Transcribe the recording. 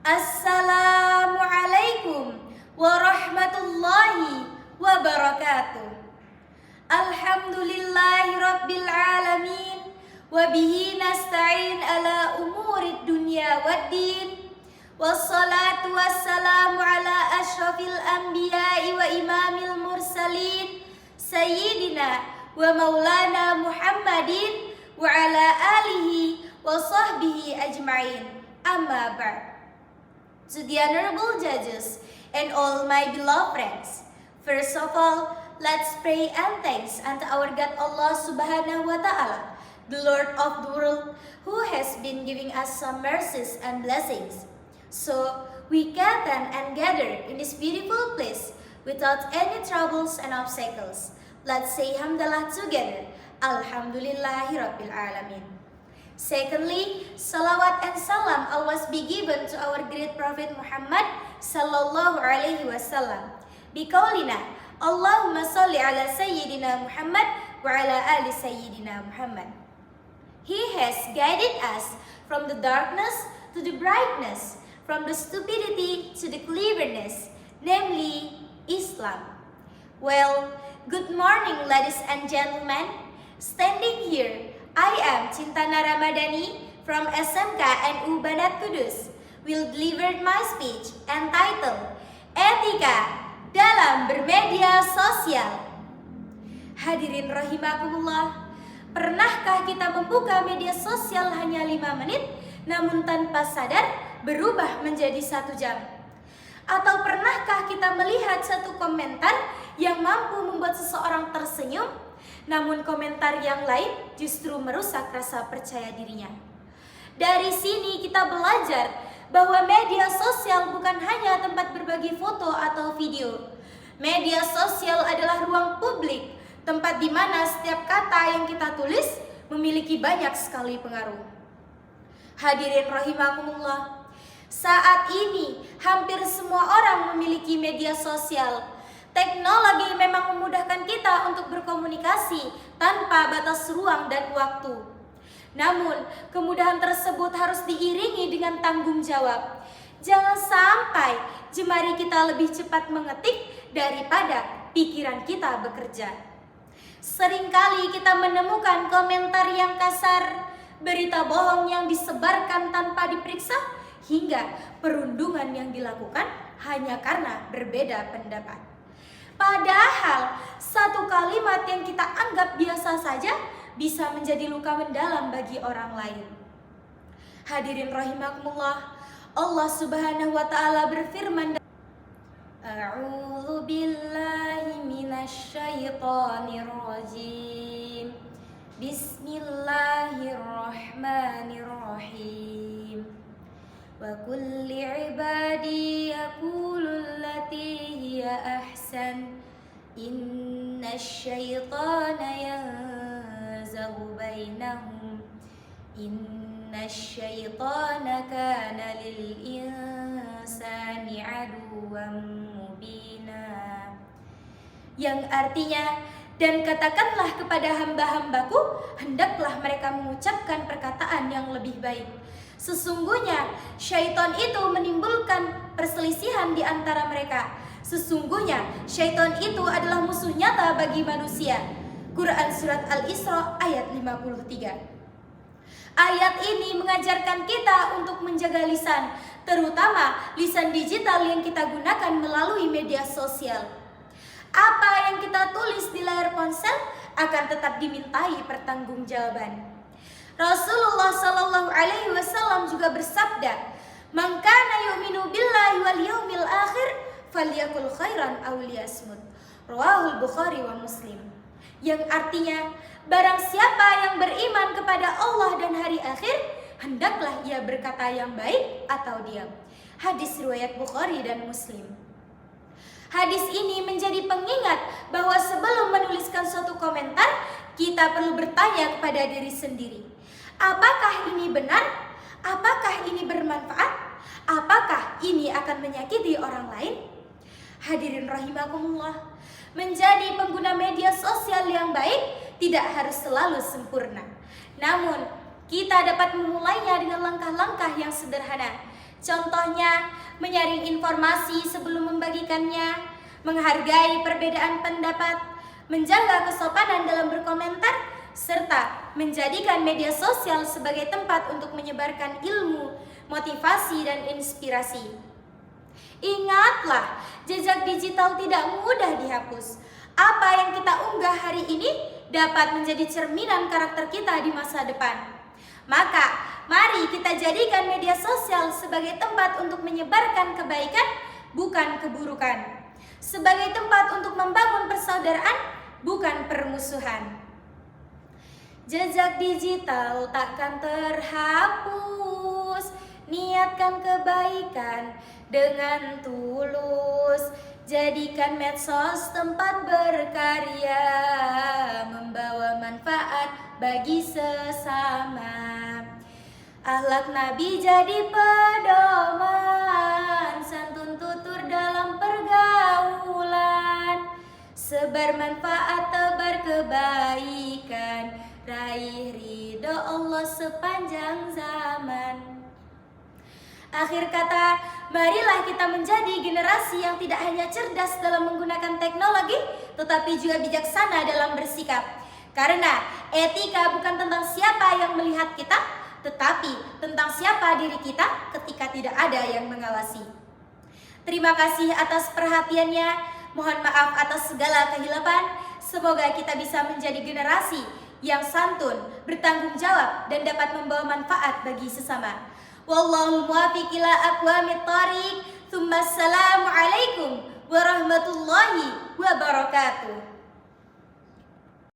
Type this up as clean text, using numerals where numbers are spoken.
Assalamualaikum warahmatullahi wabarakatuh. Alhamdulillahi rabbil alamin, wabihi nasta'in ala umurid dunya waddin, wassalatu wassalamu ala ashrafil anbiya'i wa imamil mursalin, sayyidina wa maulana Muhammadin wa ala alihi wa sahbihi ajma'in. Amma ba'd. To the honorable judges and all my beloved friends, first of all, let's pray and thanks unto our God Allah Subhanahu wa Ta'ala, the Lord of the world, who has been giving us some mercies and blessings. So we can and gather in this beautiful place without any troubles and obstacles. Let's say hamdalah together. Alhamdulillahi Rabbil Alamin. Secondly, salawat and salam always be given to our great Prophet Muhammad sallallahu alaihi wasallam. Biqaulina Allahumma salli ala Sayyidina Muhammad wa ala ali Sayyidina Muhammad. He has guided us from the darkness to the brightness, from the stupidity to the cleverness, namely Islam. Well, good morning ladies and gentlemen. Standing here, I am Cintana Ramadhani from SMK NU Bandar Kudus will deliver my speech entitled Etika dalam Bermedia Sosial. Hadirin rahimakumullah, pernahkah kita membuka media sosial hanya 5 menit namun tanpa sadar berubah menjadi 1 jam? Atau pernahkah kita melihat satu komentar yang mampu membuat seseorang tersenyum, namun komentar yang lain justru merusak rasa percaya dirinya? Dari sini kita belajar bahwa media sosial bukan hanya tempat berbagi foto atau video. Media sosial adalah ruang publik, tempat di mana setiap kata yang kita tulis memiliki banyak sekali pengaruh. Hadirin rahimakumullah, saat ini hampir semua orang memiliki media sosial. Teknologi memang memudahkan kita untuk berkomunikasi tanpa batas ruang dan waktu. Namun, kemudahan tersebut harus diiringi dengan tanggung jawab. Jangan sampai jemari kita lebih cepat mengetik daripada pikiran kita bekerja. Seringkali kita menemukan komentar yang kasar, berita bohong yang disebarkan tanpa diperiksa, hingga perundungan yang dilakukan hanya karena berbeda pendapat. Padahal satu kalimat yang kita anggap biasa saja bisa menjadi luka mendalam bagi orang lain. Hadirin rahimakumullah, Allah Subhanahu wa Ta'ala berfirman, A'udzu billahi minasy syaithanir rajim. Bismillahirrahmanirrahim. Wa kulli ibadi yaqulul lati hiya ahsan. Innasy syaitana yanzaghu bainahum. Innasy syaitana kana lil insani aduwwan mubina. Yang artinya, dan katakanlah kepada hamba-hambaku, hendaklah mereka mengucapkan perkataan yang lebih baik. Sesungguhnya syaitan itu menimbulkan perselisihan di antara mereka. Sesungguhnya syaitan itu adalah musuh nyata bagi manusia. Quran Surat Al-Isra ayat 53. Ayat ini mengajarkan kita untuk menjaga lisan, terutama lisan digital yang kita gunakan melalui media sosial. Apa yang kita tulis di layar ponsel akan tetap dimintai pertanggungjawaban. Rasulullah Shallallahu Alaihi Wasallam juga bersabda, "Man kana yu'minu billahi wal yaumil akhir, falyakul khairan aw liyasmut." Rawahul Bukhari wa Muslim. Yang artinya, barang siapa yang beriman kepada Allah dan hari akhir, hendaklah ia berkata yang baik atau diam. Hadis riwayat Bukhari dan Muslim. Hadis ini menjadi pengingat bahwa sebelum menuliskan suatu komentar, kita perlu bertanya kepada diri sendiri. Apakah ini benar? Apakah ini bermanfaat? Apakah ini akan menyakiti orang lain? Hadirin rahimakumullah, menjadi pengguna media sosial yang baik tidak harus selalu sempurna. Namun, kita dapat memulainya dengan langkah-langkah yang sederhana. Contohnya, menyaring informasi sebelum membagikannya, menghargai perbedaan pendapat, menjaga kesopanan dalam berkomentar, serta menjadikan media sosial sebagai tempat untuk menyebarkan ilmu, motivasi, dan inspirasi. Ingatlah, jejak digital tidak mudah dihapus. Apa yang kita unggah hari ini dapat menjadi cerminan karakter kita di masa depan. Maka, mari kita jadikan media sosial sebagai tempat untuk menyebarkan kebaikan, bukan keburukan. Sebagai tempat untuk membangun persaudaraan, bukan permusuhan. Jejak digital takkan terhapus. Niatkan kebaikan dengan tulus. Jadikan medsos tempat berkarya, membawa manfaat bagi sesama. Akhlak Nabi jadi pedoman, santun tutur dalam pergaulan. Sebar manfaat, tebar kebaikan, raih ridho Allah sepanjang zaman. Akhir kata, marilah kita menjadi generasi yang tidak hanya cerdas dalam menggunakan teknologi, tetapi juga bijaksana dalam bersikap. Karena etika bukan tentang siapa yang melihat kita, tetapi tentang siapa diri kita ketika tidak ada yang mengawasi. Terima kasih atas perhatiannya. Mohon maaf atas segala kehilapan. Semoga kita bisa menjadi generasi yang santun, bertanggung jawab, dan dapat membawa manfaat bagi sesama. Wallahu muwaffiq ila aqwamit thariq. Tsumma assalamu alaikum warahmatullahi wabarakatuh.